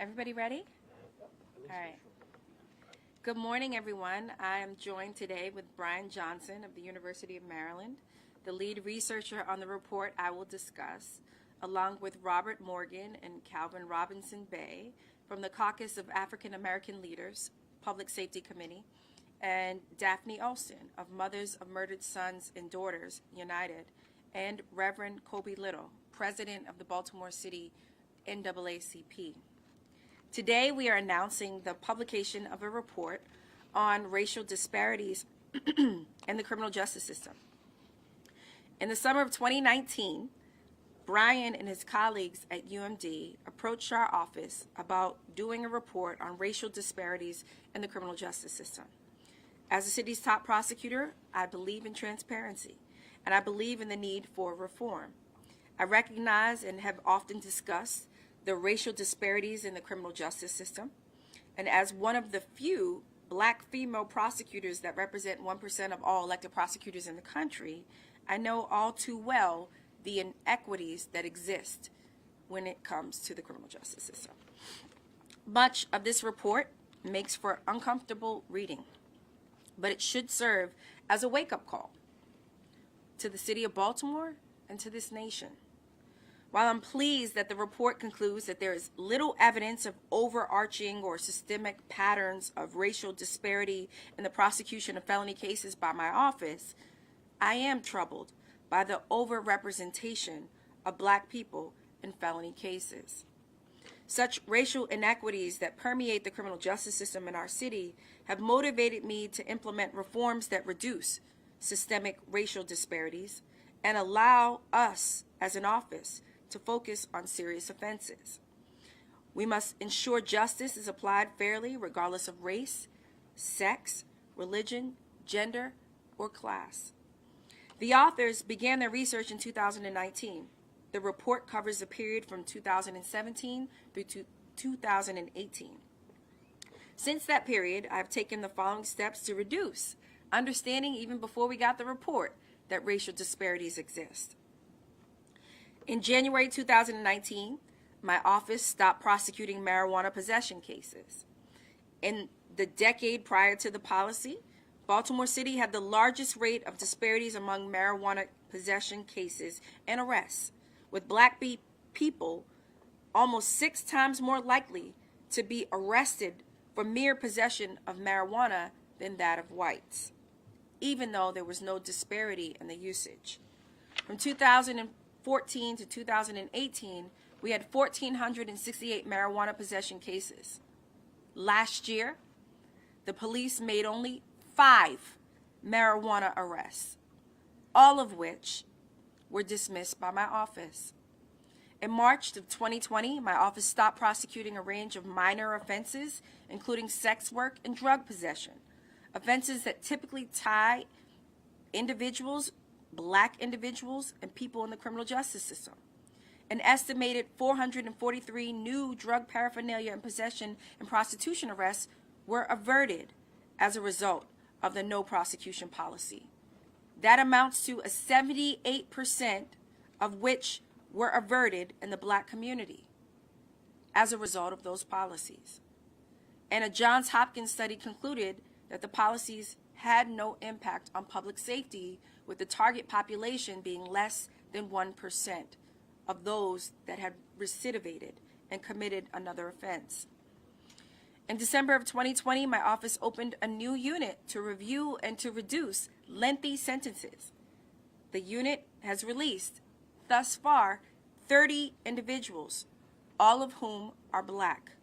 Everybody ready? All right. Good morning, everyone. I am joined today with Brian Johnson of the University of Maryland, the lead researcher on the report I will discuss, along with Robert Morgan and Calvin Robinson Bay from the Caucus of African American Leaders, Public Safety Committee, and Daphne Olson of Mothers of Murdered Sons and Daughters United, and Reverend Kobe Little, president of the Baltimore City NAACP. Today, we are announcing the publication of a report on racial disparities in the criminal justice system. In the summer of 2019, Brian and his colleagues at UMD approached our office about doing a report on racial disparities in the criminal justice system. As the city's top prosecutor, I believe in transparency, and I believe in the need for reform. I recognize and have often discussed the racial disparities in the criminal justice system. And as one of the few black female prosecutors that represent 1% of all elected prosecutors in the country, I know all too well the inequities that exist when it comes to the criminal justice system. Much of this report makes for uncomfortable reading, but it should serve as a wake-up call to the city of Baltimore and to this nation. While I'm pleased that the report concludes that there is little evidence of overarching or systemic patterns of racial disparity in the prosecution of felony cases by my office, I am troubled by the overrepresentation of black people in felony cases. Such racial inequities that permeate the criminal justice system in our city have motivated me to implement reforms that reduce systemic racial disparities and allow us as an office to focus on serious offenses. We must ensure justice is applied fairly regardless of race, sex, religion, gender, or class. The authors began their research in 2019. The report covers the period from 2017 through 2018. Since that period, I've taken the following steps to reduce, understanding even before we got the report, that racial disparities exist. In January 2019, my office stopped prosecuting marijuana possession cases. In the decade prior to the policy, Baltimore City had the largest rate of disparities among marijuana possession cases and arrests, with black people almost 6 times more likely to be arrested for mere possession of marijuana than that of whites, even though there was no disparity in the usage. From 2014 to 2018, we had 1,468 marijuana possession cases. Last year, the police made only 5 marijuana arrests, all of which were dismissed by my office. In March of 2020, my office stopped prosecuting a range of minor offenses, including sex work and drug possession, offenses that typically tie individuals, black individuals, and people in the criminal justice system. An estimated 443 new drug paraphernalia and possession and prostitution arrests were averted as a result of the no prosecution policy. That amounts to a 78% of which were averted in the black community as a result of those policies. And a Johns Hopkins study concluded that the policies had no impact on public safety, with the target population being less than 1% of those that had recidivated and committed another offense. In December of 2020, my office opened a new unit to review and to reduce lengthy sentences. The unit has released, thus far, 30 individuals, all of whom are black.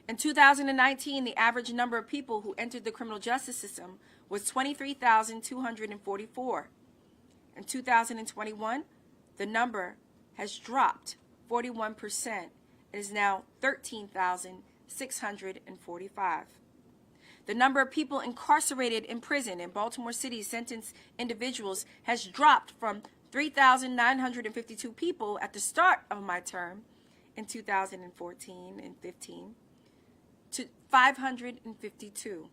In 2019, the average number of people who entered the criminal justice system was 23,244. In 2021, the number has dropped 41% and is now 13,645. The number of people incarcerated in prison in Baltimore City sentenced individuals has dropped from 3,952 people at the start of my term in 2014 and 15 to 552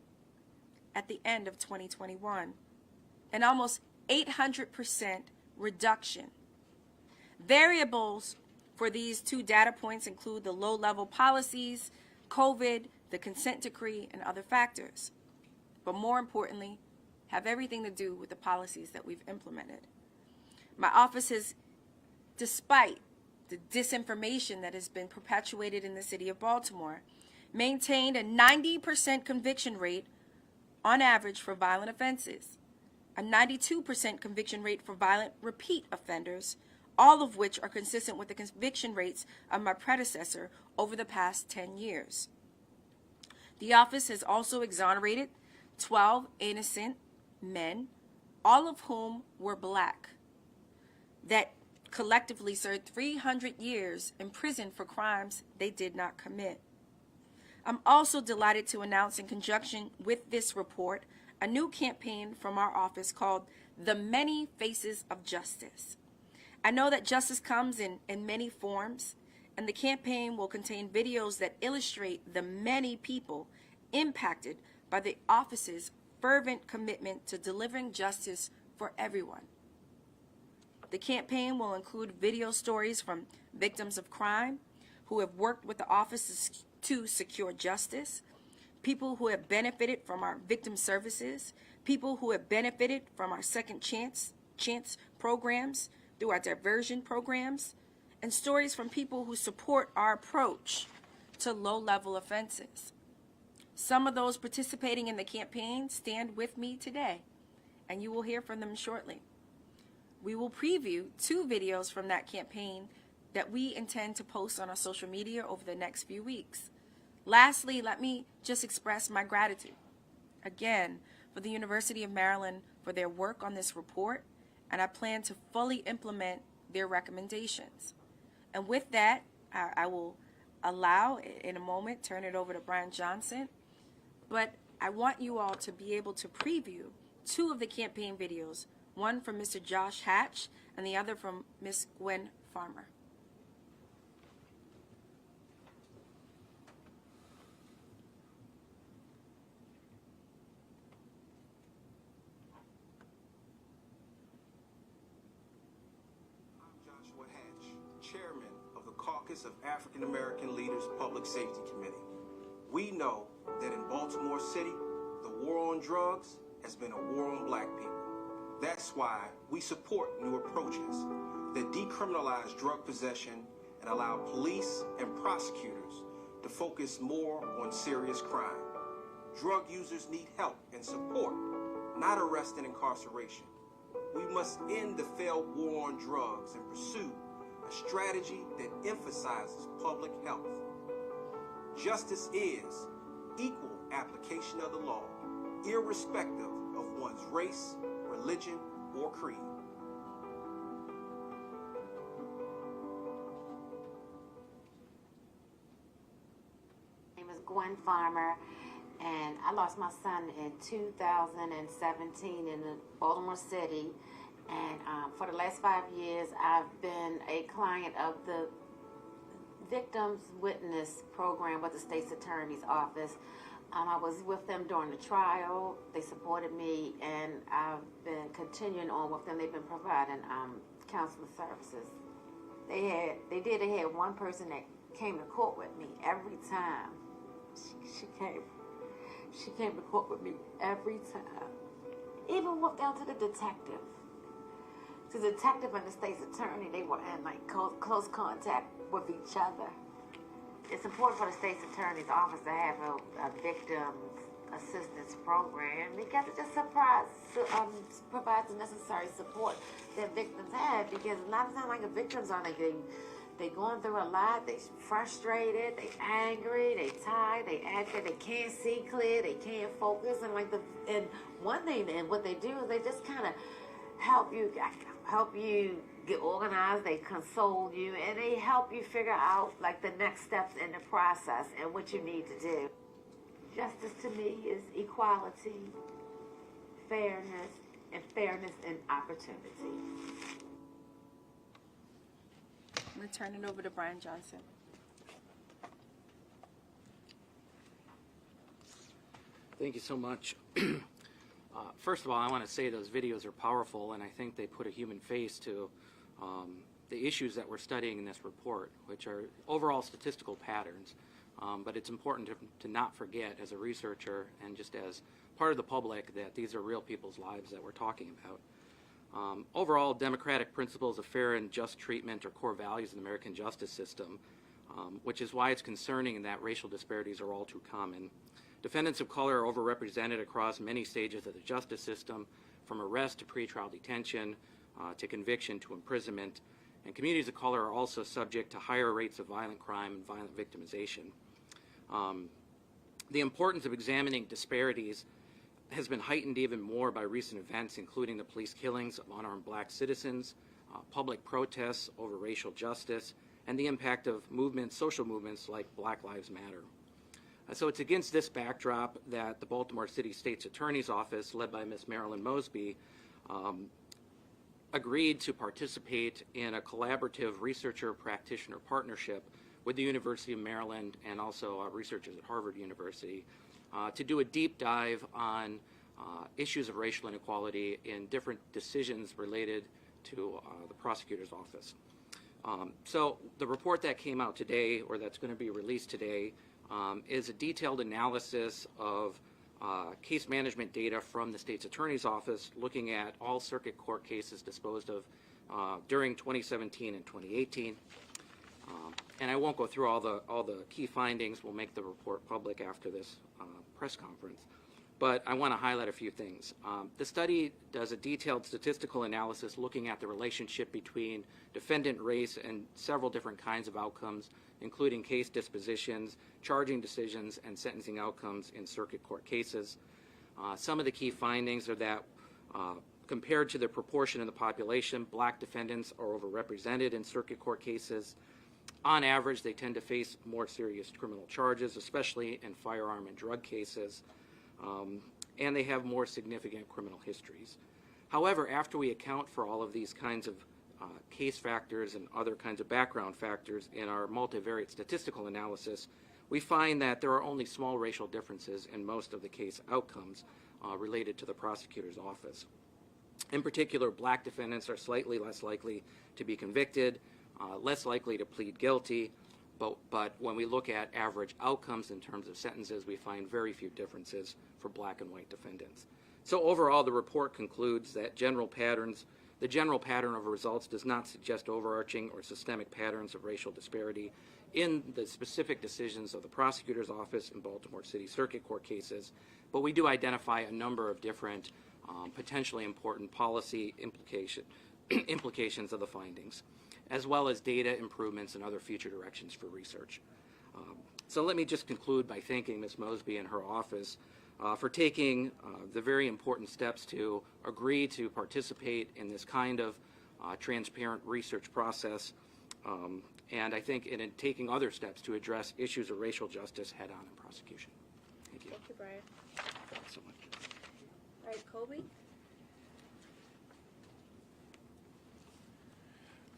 at the end of 2021, an almost 800% reduction. Variables for for these 2 data points include the low-level policies, COVID, the consent decree, and other factors. But more importantly, have everything to do with the policies that we've implemented. My office has, despite the disinformation that has been perpetuated in the city of Baltimore, maintained a 90% conviction rate on average for violent offenses, a 92% conviction rate for violent repeat offenders, all of which are consistent with the conviction rates of my predecessor over the past 10 years. The office has also exonerated 12 innocent men, all of whom were black, that collectively served 300 years in prison for crimes they did not commit. I'm also delighted to announce, in conjunction with this report, a new campaign from our office called The Many Faces of Justice. I know that justice comes in many forms, and the campaign will contain videos that illustrate the many people impacted by the office's fervent commitment to delivering justice for everyone. The campaign will include video stories from victims of crime who have worked with the office to secure justice, people who have benefited from our victim services, people who have benefited from our second chance programs, through our diversion programs, and stories from people who support our approach to low-level offenses. Some of those participating in the campaign stand with me today, and you will hear from them shortly. We will preview 2 videos from that campaign that we intend to post on our social media over the next few weeks. Lastly, let me just express my gratitude, again, for the University of Maryland for their work on this report, and I plan to fully implement their recommendations. And with that, I will allow, in a moment, turn it over to Brian Johnson, but I want you all to be able to preview 2 of the campaign videos, one from Mr. Josh Hatch and the other from Ms. Gwen Farmer. Chairman of the Caucus of African American Leaders Public Safety Committee. We know that in Baltimore City, the war on drugs has been a war on black people. That's why we support new approaches that decriminalize drug possession and allow police and prosecutors to focus more on serious crime. Drug users need help and support, not arrest and incarceration. We must end the failed war on drugs and pursue a strategy that emphasizes public health. Justice is equal application of the law, irrespective of one's race, religion, or creed. My name is Gwen Farmer, and I lost my son in 2017 in Baltimore City. And for the last 5 years, I've been a client of the Victims Witness program with the State's Attorney's Office. I was with them during the trial. They supported me, and I've been continuing on with them. They've been providing counseling services. They had one person that came to court with me every time. She came to court with me every time. Even went down to the detective. The detective and the state's attorney, they were in like close contact with each other. It's important for the state's attorney's office to have a victim assistance program because it just provides the necessary support that victims have, because a lot of times, like, the victims are like they going through a lot, they frustrated, they angry, they tired, they acting, they can't see clear, they can't focus, and one thing, and what they do is they just kind of help you get organized, they console you, and they help you figure out like the next steps in the process and what you need to do. Justice to me is equality, fairness in opportunity. I'm going to turn it over to Brian Johnson. Thank you so much. First of all, I want to say those videos are powerful, and I think they put a human face to the issues that we're studying in this report, which are overall statistical patterns. But it's important to not forget as a researcher and just as part of the public that these are real people's lives that we're talking about. Overall, democratic principles of fair and just treatment are core values in the American justice system, which is why it's concerning that racial disparities are all too common. Defendants of color are overrepresented across many stages of the justice system, from arrest to pretrial detention, to conviction to imprisonment, and communities of color are also subject to higher rates of violent crime and violent victimization. The importance of examining disparities has been heightened even more by recent events, including the police killings of unarmed black citizens, public protests over racial justice, and the impact of social movements like Black Lives Matter. So it's against this backdrop that the Baltimore City State's Attorney's Office, led by Ms. Marilyn Mosby, agreed to participate in a collaborative researcher-practitioner partnership with the University of Maryland and also researchers at Harvard University to do a deep dive on issues of racial inequality in different decisions related to the prosecutor's office. So the report that came out today, or that's going to be released today, is a detailed analysis of case management data from the state's attorney's office, looking at all circuit court cases disposed of during 2017 and 2018. And I won't go through all the key findings. We'll make the report public after this press conference. But I want to highlight a few things. The study does a detailed statistical analysis looking at the relationship between defendant race and several different kinds of outcomes, including case dispositions, charging decisions, and sentencing outcomes in circuit court cases. Some of the key findings are that compared to the proportion in the population, black defendants are overrepresented in circuit court cases. On average, they tend to face more serious criminal charges, especially in firearm and drug cases, and they have more significant criminal histories. However, after we account for all of these kinds of case factors and other kinds of background factors in our multivariate statistical analysis, we find that there are only small racial differences in most of the case outcomes related to the prosecutor's office. In particular, black defendants are slightly less likely to be convicted, less likely to plead guilty, but when we look at average outcomes in terms of sentences, we find very few differences for black and white defendants. So overall, the report concludes that the general pattern of results does not suggest overarching or systemic patterns of racial disparity in the specific decisions of the prosecutor's office in Baltimore City Circuit Court cases, but we do identify a number of different potentially important policy implications of the findings, as well as data improvements and other future directions for research. So let me just conclude by thanking Ms. Mosby and her office for taking the very important steps to agree to participate in this kind of transparent research process, and I think in taking other steps to address issues of racial justice head-on in prosecution. Thank you. Thank you, Brian. Thanks so much. All right, Colby.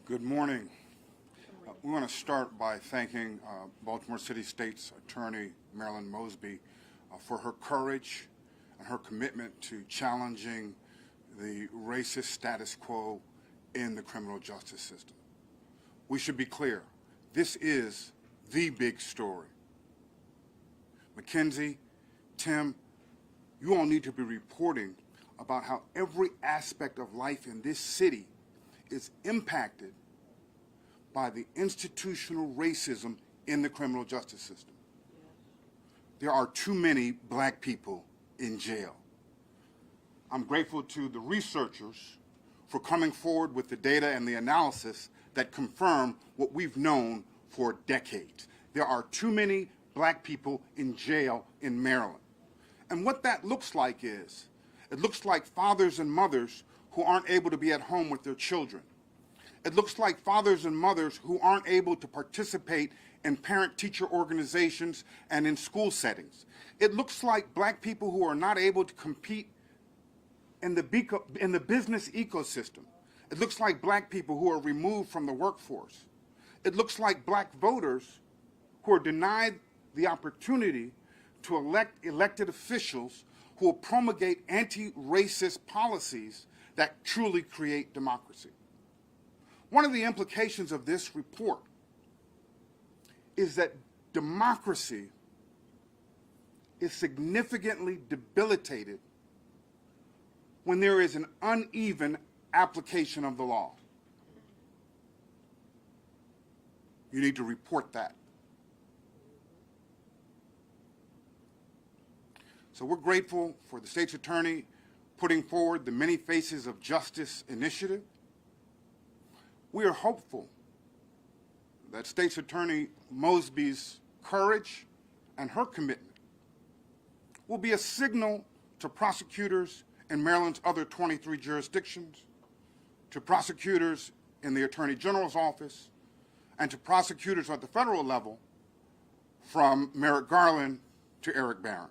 Good morning. We want to start by thanking Baltimore City State's Attorney Marilyn Mosby for her courage and her commitment to challenging the racist status quo in the criminal justice system. We should be clear, this is the big story. Mackenzie, Tim, you all need to be reporting about how every aspect of life in this city is impacted by the institutional racism in the criminal justice system. There are too many black people in jail. I'm grateful to the researchers for coming forward with the data and the analysis that confirm what we've known for decades. There are too many black people in jail in Maryland. And what that looks like is, it looks like fathers and mothers who aren't able to be at home with their children. It looks like fathers and mothers who aren't able to participate in parent-teacher organizations and in school settings. It looks like black people who are not able to compete in the business ecosystem. It looks like black people who are removed from the workforce. It looks like black voters who are denied the opportunity to elect elected officials who will promulgate anti-racist policies that truly create democracy. One of the implications of this report is that democracy is significantly debilitated when there is an uneven application of the law. You need to report that. So we're grateful for the state's attorney putting forward the Many Faces of Justice initiative. We are hopeful that State's Attorney Mosby's courage and her commitment will be a signal to prosecutors in Maryland's other 23 jurisdictions, to prosecutors in the Attorney General's office, and to prosecutors at the federal level, from Merrick Garland to Eric Barron.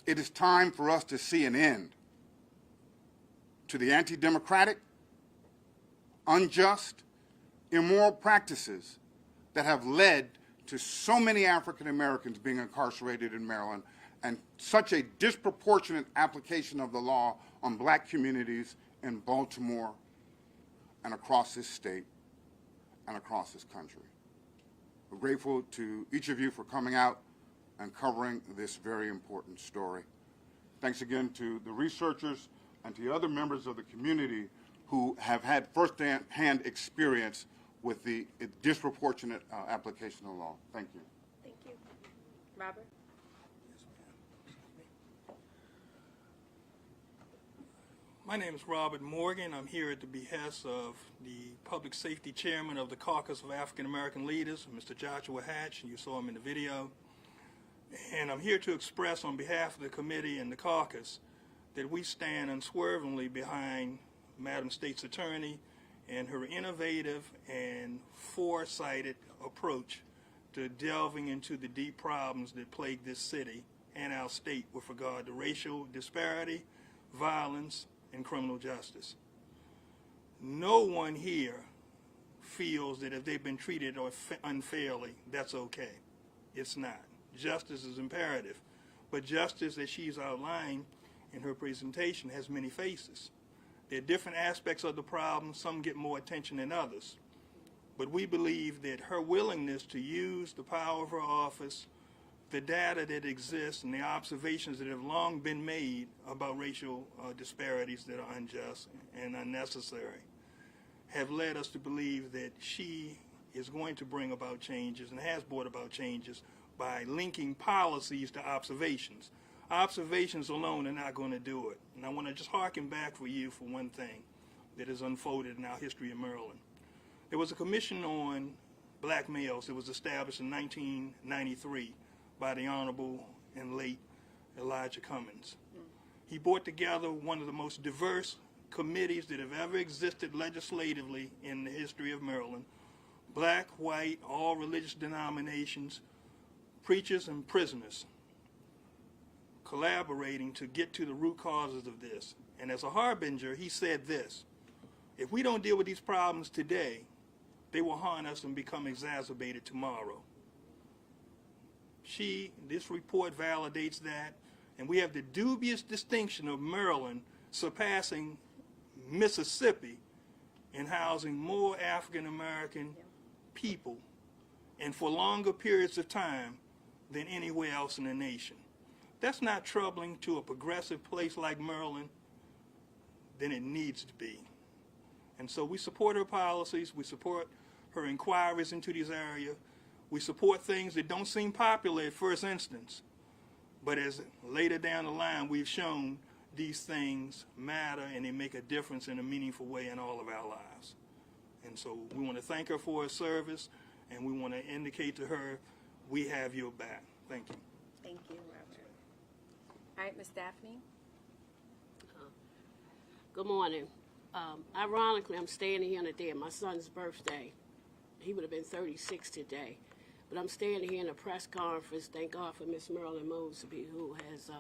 It is time for us to see an end to the anti-democratic, unjust, immoral practices that have led to so many African Americans being incarcerated in Maryland and such a disproportionate application of the law on black communities in Baltimore and across this state and across this country. We're grateful to each of you for coming out and covering this very important story. Thanks again to the researchers and to the other members of the community who have had first-hand experience with the disproportionate application of the law. Thank you. Thank you. Robert? My name is Robert Morgan. I'm here at the behest of the Public Safety Chairman of the Caucus of African American Leaders, Mr. Joshua Hatch, and you saw him in the video. And I'm here to express on behalf of the committee and the caucus that we stand unswervingly behind Madam State's Attorney and her innovative and foresighted approach to delving into the deep problems that plague this city and our state with regard to racial disparity, violence, and criminal justice. No one here feels that if they've been treated unfairly, that's okay. It's not. Justice is imperative, but justice, as she's outlined in her presentation, has many faces. There are different aspects of the problem. Some get more attention than others. But we believe that her willingness to use the power of her office, the data that exists, and the observations that have long been made about racial disparities that are unjust and unnecessary have led us to believe that she is going to bring about changes and has brought about changes by linking policies to observations. Observations alone are not going to do it. And I want to just harken back for you for one thing that has unfolded in our history in Maryland. There was a commission on black males that was established in 1993 by the Honorable and late Elijah Cummings. He brought together one of the most diverse committees that have ever existed legislatively in the history of Maryland. Black, white, all religious denominations, preachers and prisoners, collaborating to get to the root causes of this. And as a harbinger, he said this: if we don't deal with these problems today, they will haunt us and become exacerbated tomorrow. This report validates that, and we have the dubious distinction of Maryland surpassing Mississippi in housing more African American people and for longer periods of time than anywhere else in the nation. That's not troubling to a progressive place like Maryland than it needs to be. And so we support her policies, we support her inquiries into these areas, we support things that don't seem popular at first instance, but as later down the line we've shown these things matter and they make a difference in a meaningful way in all of our lives. And so we want to thank her for her service, and we want to indicate to her we have your back. Thank you. Thank you, Robert. All right, Ms. Daphne? Good morning. Ironically, I'm standing here on the day of my son's birthday. He would have been 36 today. But I'm standing here in a press conference. Thank God for Miss Marilyn Mosby, who has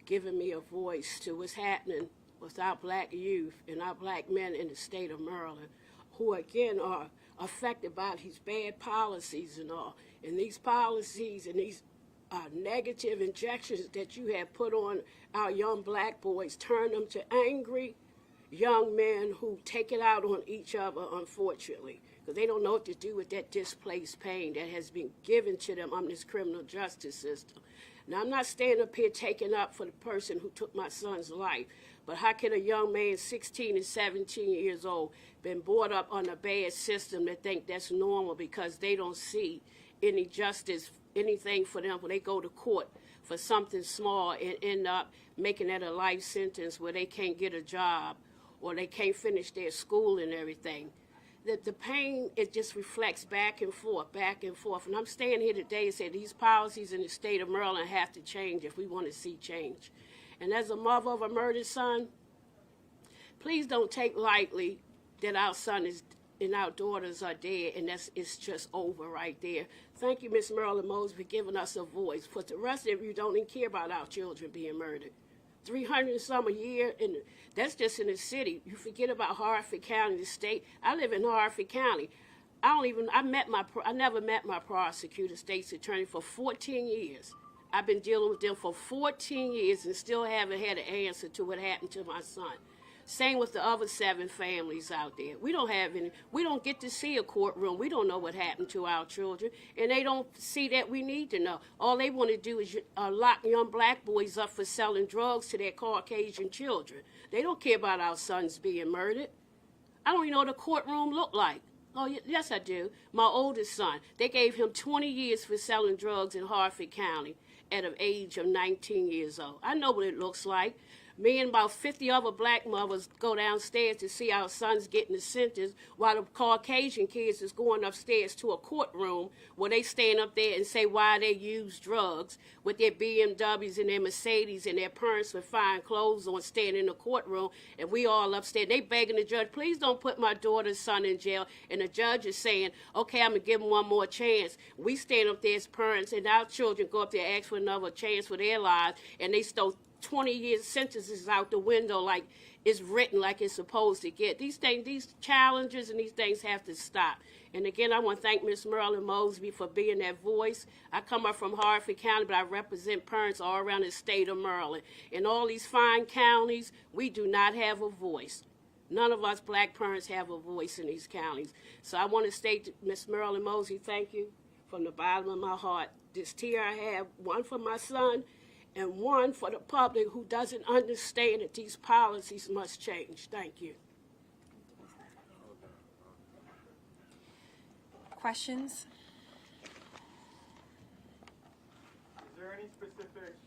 given me a voice to what's happening with our black youth and our black men in the state of Maryland, who again are affected by these bad policies and all. And these policies and these negative injections that you have put on our young black boys turn them to angry young men who take it out on each other, unfortunately, because they don't know what to do with that displaced pain that has been given to them on this criminal justice system. Now, I'm not standing up here taking up for the person who took my son's life, but how can a young man, 16 and 17 years old, been brought up on a bad system that think that's normal because they don't see any justice, anything for them when they go to court for something small and end up making that a life sentence where they can't get a job or they can't finish their school and everything. The pain, it just reflects back and forth, back and forth. And I'm staying here today and saying these policies in the state of Maryland have to change if we want to see change. And as a mother of a murdered son, please don't take lightly that our son is and our daughters are dead, and it's just over right there. Thank you, Miss Marilyn Mosby, for giving us a voice. For the rest of you don't even care about our children being murdered. 300 and some a year, and that's just in the city. You forget about Hartford County, the state. I live in Hartford County. I never met my prosecutor, state's attorney, for 14 years. I've been dealing with them for 14 years and still haven't had an answer to what happened to my son. Same with the other 7 families out there. We don't get to see a courtroom. We don't know what happened to our children, and they don't see that we need to know. All they want to do is lock young black boys up for selling drugs to their Caucasian children. They don't care about our sons being murdered. I don't even know what a courtroom looked like. Oh, yes, I do. My oldest son, they gave him 20 years for selling drugs in Hartford County at an age of 19 years old. I know what it looks like. Me and about 50 other black mothers go downstairs to see our sons getting the sentence while the Caucasian kids is going upstairs to a courtroom where they stand up there and say why they use drugs with their BMWs and their Mercedes and their parents with fine clothes on standing in the courtroom, and we all upstairs. They begging the judge, please don't put my daughter's son in jail, and the judge is saying, okay, I'm going to give him one more chance. We stand up there as parents, and our children go up there and ask for another chance for their lives, and they stole 20 years sentences out the window like it's written like it's supposed to get. These things, these challenges and these things have to stop. And again, I want to thank Miss Marilyn Mosby for being that voice. I come up from Hartford County, but I represent parents all around the state of Maryland. In all these fine counties, we do not have a voice. None of us black parents have a voice in these counties. So I want to state to Miss Marilyn Mosby, thank you from the bottom of my heart. This tear I have, one for my son, and one for the public who doesn't understand that these policies must change. Thank you. Questions? Is there any specific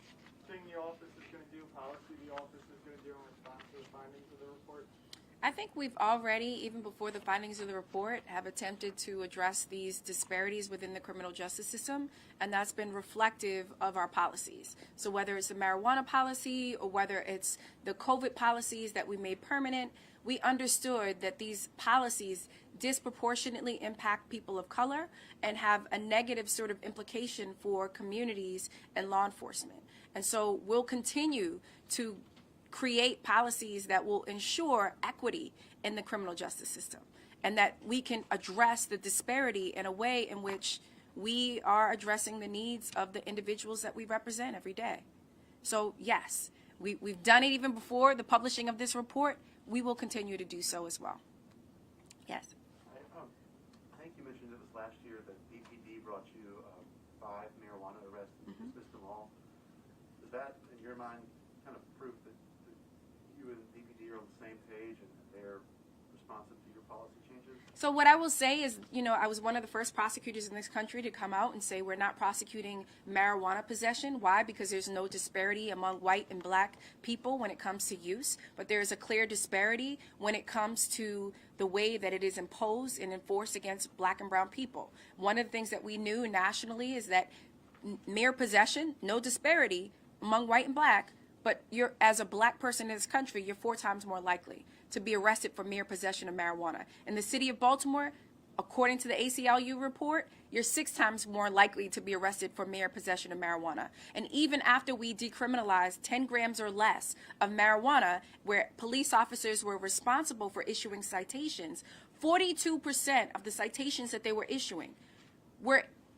thing the office is going to do, policy the office is going to do in response to the findings of the report? I think we've already, even before the findings of the report, have attempted to address these disparities within the criminal justice system, and that's been reflective of our policies. So whether it's the marijuana policy or whether it's the COVID policies that we made permanent, we understood that these policies disproportionately impact people of color and have a negative sort of implication for communities and law enforcement. And so we'll continue to create policies that will ensure equity in the criminal justice system and that we can address the disparity in a way in which we are addressing the needs of the individuals that we represent every day. So yes, we've done it even before the publishing of this report. We will continue to do so as well. Yes. I think you mentioned it was last year that BPD brought you 5 marijuana arrests and dismissed them all. Does that, in your mind, kind of prove that you and BPD are on the same page and they're responsive to your policy changes? So what I will say is, I was one of the first prosecutors in this country to come out and say we're not prosecuting marijuana possession. Why? Because there's no disparity among white and black people when it comes to use, but there is a clear disparity when it comes to the way that it is imposed and enforced against black and brown people. One of the things that we knew nationally is that mere possession, no disparity among white and black, but you're, as a black person in this country, you're 4 times more likely to be arrested for mere possession of marijuana. In the city of Baltimore, according to the ACLU report, you're 6 times more likely to be arrested for mere possession of marijuana. And even after we decriminalized 10 grams or less of marijuana, where police officers were responsible for issuing citations, 42% of the citations that they were issuing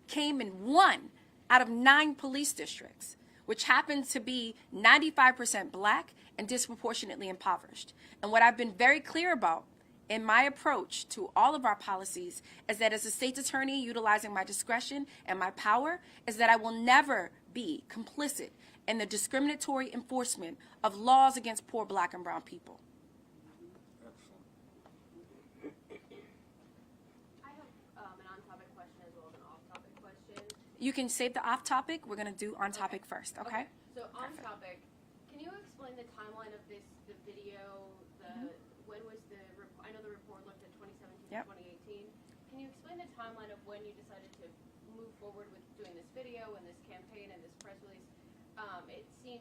came in 1 out of 9 police districts, which happens to be 95% black and disproportionately impoverished. And what I've been very clear about in my approach to all of our policies is that as a state's attorney utilizing my discretion and my power is that I will never be complicit in the discriminatory enforcement of laws against poor black and brown people. I have an on-topic question as well as an off-topic question. You can save the off-topic. We're going to do on-topic first, okay? So on-topic, can you explain the timeline of the video, when was I know the report looked at 2017 Yep. to 2018. Can you explain the timeline of when you decided to move forward with doing this video and this campaign and this press release? It seems,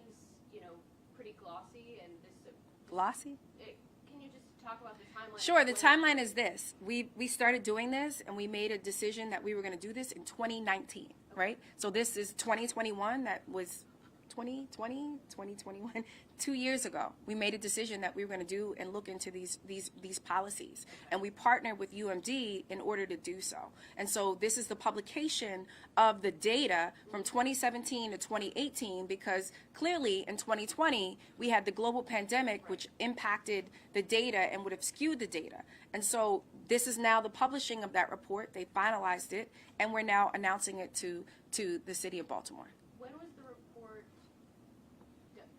pretty glossy and this. Glossy? Can you just talk about the timeline? Sure, the timeline is this. We started doing this and we made a decision that we were going to do this in 2019, right? So this is 2021, that was 2020, 2021, 2 years ago. We made a decision that we were going to do and look into these policies. And we partnered with UMD in order to do so. And so this is the publication of the data from 2017 to 2018 because clearly in 2020 we had the global pandemic which impacted the data and would have skewed the data. And so this is now the publishing of that report. They finalized it and we're now announcing it to the city of Baltimore. When was the report?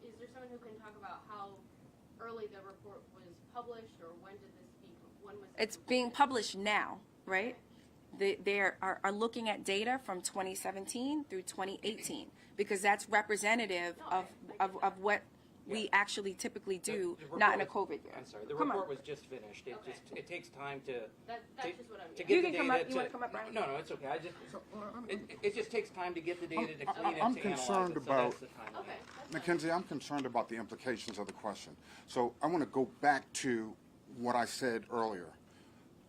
Is there someone who can talk about how early the report was published, or when was It's being published now, right? They are looking at data from 2017 through 2018 because that's representative of what we actually typically do, not in a COVID year. I'm sorry, the Come on. report was just finished. It takes time to That's just what I'm to getting. get You the can come data up. You want to come up, Brian? No, it's okay. It just takes time to get the data to clean it, I'm to concerned analyze it. about- So that's the timeline. Okay. that's fine. Mackenzie, I'm concerned about the implications of the question. So I want to go back to what I said earlier.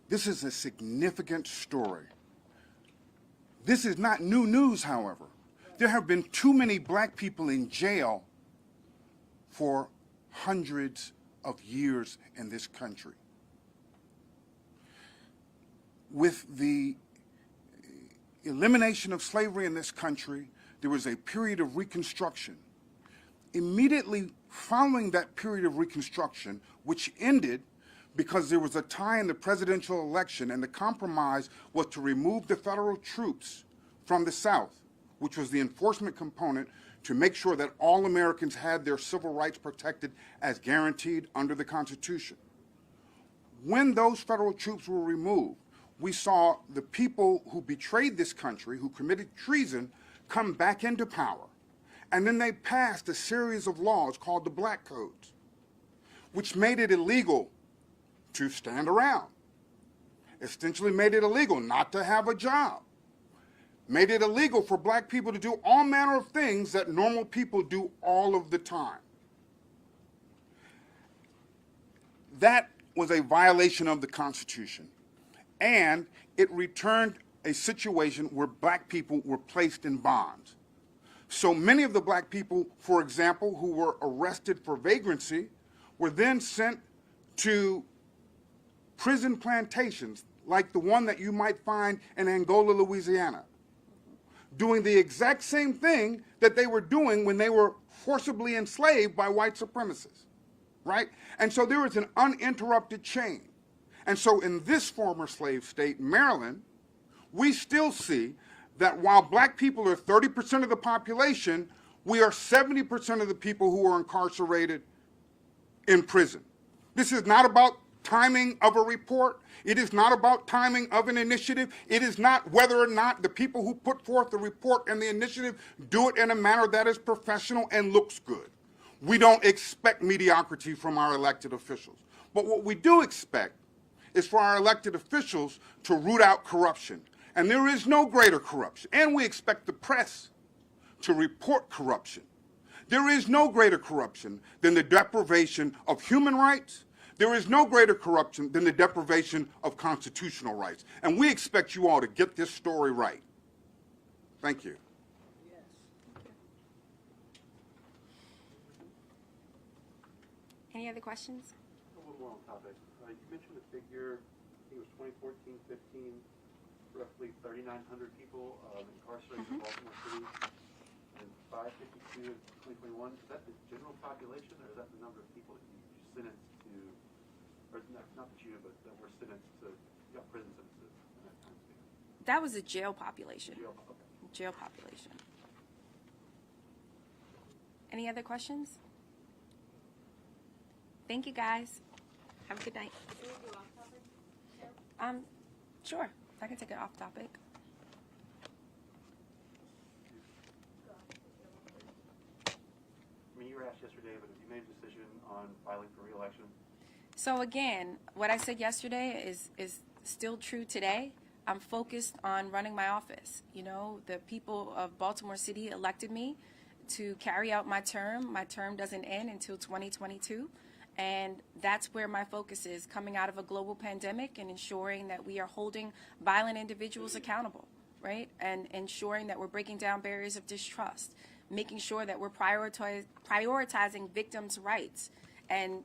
This is a significant story. This is not new news, however. There have been too many black people in jail for hundreds of years in this country. With the elimination of slavery in this country, there was a period of Reconstruction. Immediately following that period of Reconstruction, which ended because there was a tie in the presidential election and the compromise was to remove the federal troops from the South, which was the enforcement component to make sure that all Americans had their civil rights protected as guaranteed under the Constitution. When those federal troops were removed, we saw the people who betrayed this country, who committed treason, come back into power. And then they passed a series of laws called the Black Codes, which made it illegal to stand around, essentially made it illegal not to have a job, made it illegal for black people to do all manner of things that normal people do all of the time. That was a violation of the Constitution, and it returned a situation where black people were placed in bonds. So many of the black people, for example, who were arrested for vagrancy were then sent to prison plantations like the one that you might find in Angola, Louisiana, doing the exact same thing that they were doing when they were forcibly enslaved by white supremacists, right? And so there is an uninterrupted chain. And so in this former slave state, Maryland, we still see that while black people are 30% of the population, we are 70% of the people who are incarcerated in prison. This is not about timing of a report. It is not about timing of an initiative. It is not whether or not the people who put forth the report and the initiative do it in a manner that is professional and looks good. We don't expect mediocrity from our elected officials. But what we do expect is for our elected officials to root out corruption. And there is no greater corruption. And we expect the press to report corruption. There is no greater corruption than the deprivation of human rights. There is no greater corruption than the deprivation of constitutional rights. And we expect you all to get this story right. Thank you. Any other questions? One more on topic. You mentioned a figure, I think it was 2014-15, roughly 3,900 people incarcerated in Baltimore City. and 552 in 2021. Is that the general population, or is that the number of people that you sentenced to, or not that you, but that were sentenced to prison sentences in that time span? That was a jail population. Okay. Jail population. Any other questions? Thank you, guys. Have a good night. Can we do off topic? Sure. I can take it off topic. I mean, you were asked yesterday, but have you made a decision on filing for re-election? So again, what I said yesterday is still true today. I'm focused on running my office. You know, the people of Baltimore City elected me to carry out my term. My term doesn't end until 2022. And that's where my focus is, coming out of a global pandemic and ensuring that we are holding violent individuals accountable, right? And ensuring that we're breaking down barriers of distrust, making sure that we're prioritizing victims' rights. And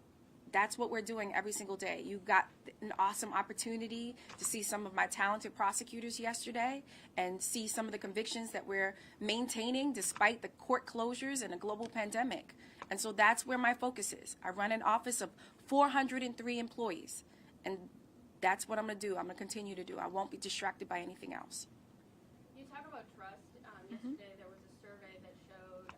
that's what we're doing every single day. You got an awesome opportunity to see some of my talented prosecutors yesterday and see some of the convictions that we're maintaining despite the court closures and a global pandemic. And so that's where my focus is. I run an office of 403 employees, and that's what I'm going to do. I'm going to continue to do. I won't be distracted by anything else. You talk about trust. Yesterday there was a survey that showed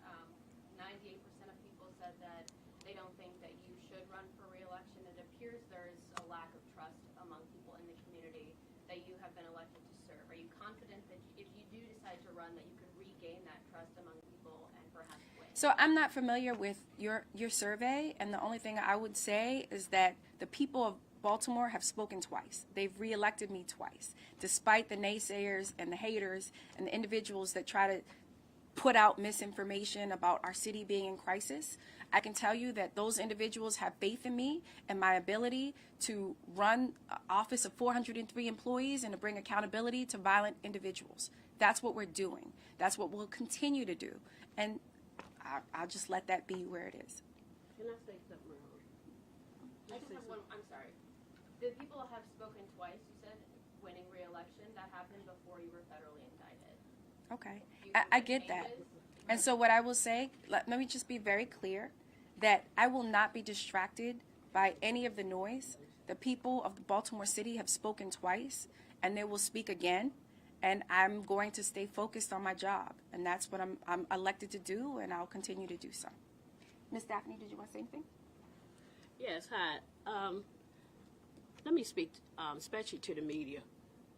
98% of people said that they don't think that you should run for re-election. It appears there is a lack of trust among people in the community that you have been elected to serve. Are you confident that if you do decide to run, that you could regain that trust among people and perhaps win? So I'm not familiar with your survey, and the only thing I would say is that the people of Baltimore have spoken twice. They've reelected me twice, despite the naysayers and the haters and the individuals that try to put out misinformation about our city being in crisis. I can tell you that those individuals have faith in me and my ability to run an office of 403 employees and to bring accountability to violent individuals. That's what we're doing. That's what we'll continue to do. And I'll just let that be where it is. Can I say something, Marilyn? I just have one. I'm sorry. The people have spoken twice. You said winning re-election. That happened before you were federally indicted. Okay. Do you think I get that. changes? And so what I will say, let me just be very clear, that I will not be distracted by any of the noise. The people of Baltimore City have spoken twice, and they will speak again. And I'm going to stay focused on my job. And that's what I'm elected to do, and I'll continue to do so. Ms. Daphne, did you want to say anything? Yes, hi. Let me speak, especially to the media.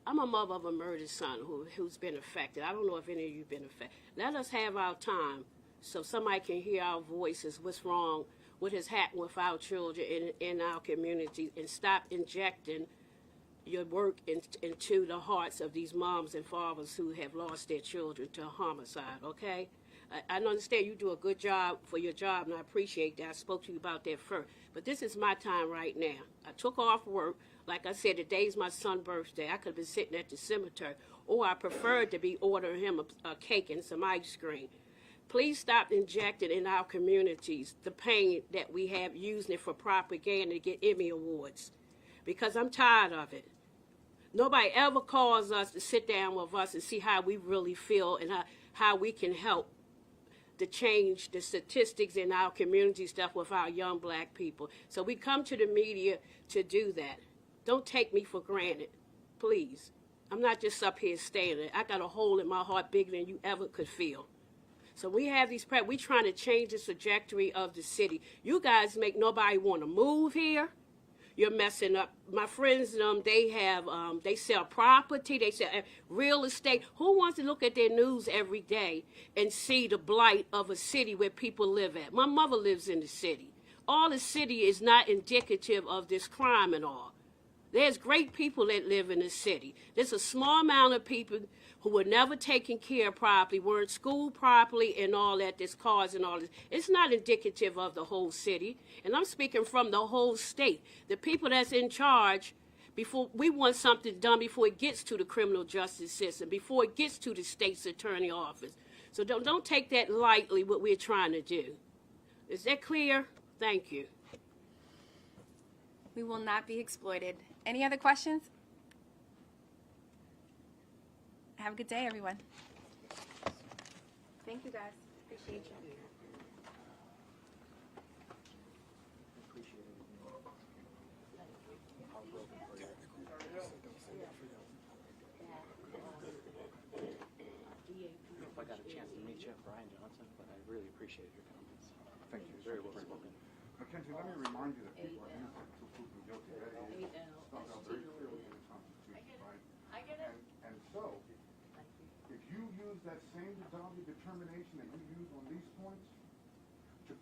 I'm a mother of a murdered son who's been affected. I don't know if any of you have been affected. Let us have our time so somebody can hear our voices, what's wrong, what has happened with our children in our community, and stop injecting your work into the hearts of these moms and fathers who have lost their children to homicide, okay? I understand you do a good job for your job, and I appreciate that. I spoke to you about that first. But this is my time right now. I took off work. Like I said, today's my son's birthday. I could have been sitting at the cemetery, or I preferred to be ordering him a cake and some ice cream. Please stop injecting in our communities the pain that we have, using it for propaganda to get Emmy Awards, because I'm tired of it. Nobody ever calls us to sit down with us and see how we really feel and how we can help to change the statistics in our community stuff with our young black people. So we come to the media to do that. Don't take me for granted, please. I'm not just up here standing. I got a hole in my heart bigger than you ever could feel. So we have these we're trying to change the trajectory of the city. You guys make nobody want to move here. You're messing up. My friends, they sell property, they sell real estate. Who wants to look at their news every day and see the blight of a city where people live at? My mother lives in the city. All the city is not indicative of this crime and all. There's great people that live in the city. There's a small amount of people who were never taken care of properly, weren't schooled properly, and all that, this cars and all this. It's not indicative of the whole city. And I'm speaking from the whole state. The people that's in charge, before we want something done before it gets to the criminal justice system, before it gets to the state's attorney office. So don't take that lightly, what we're trying to do. Is that clear? Thank you. We will not be exploited. Any other questions? Have a good day, everyone. Thank you, guys. If I got a chance to meet you, Brian Johnson, but I really appreciate your comments. Thank you. Very well spoken. Mackenzie, let me remind you that people are innocent until proven guilty. That is spelled out very clearly in the Constitution, right? I get it. And so, if you use that same dogged determination that you use on these points to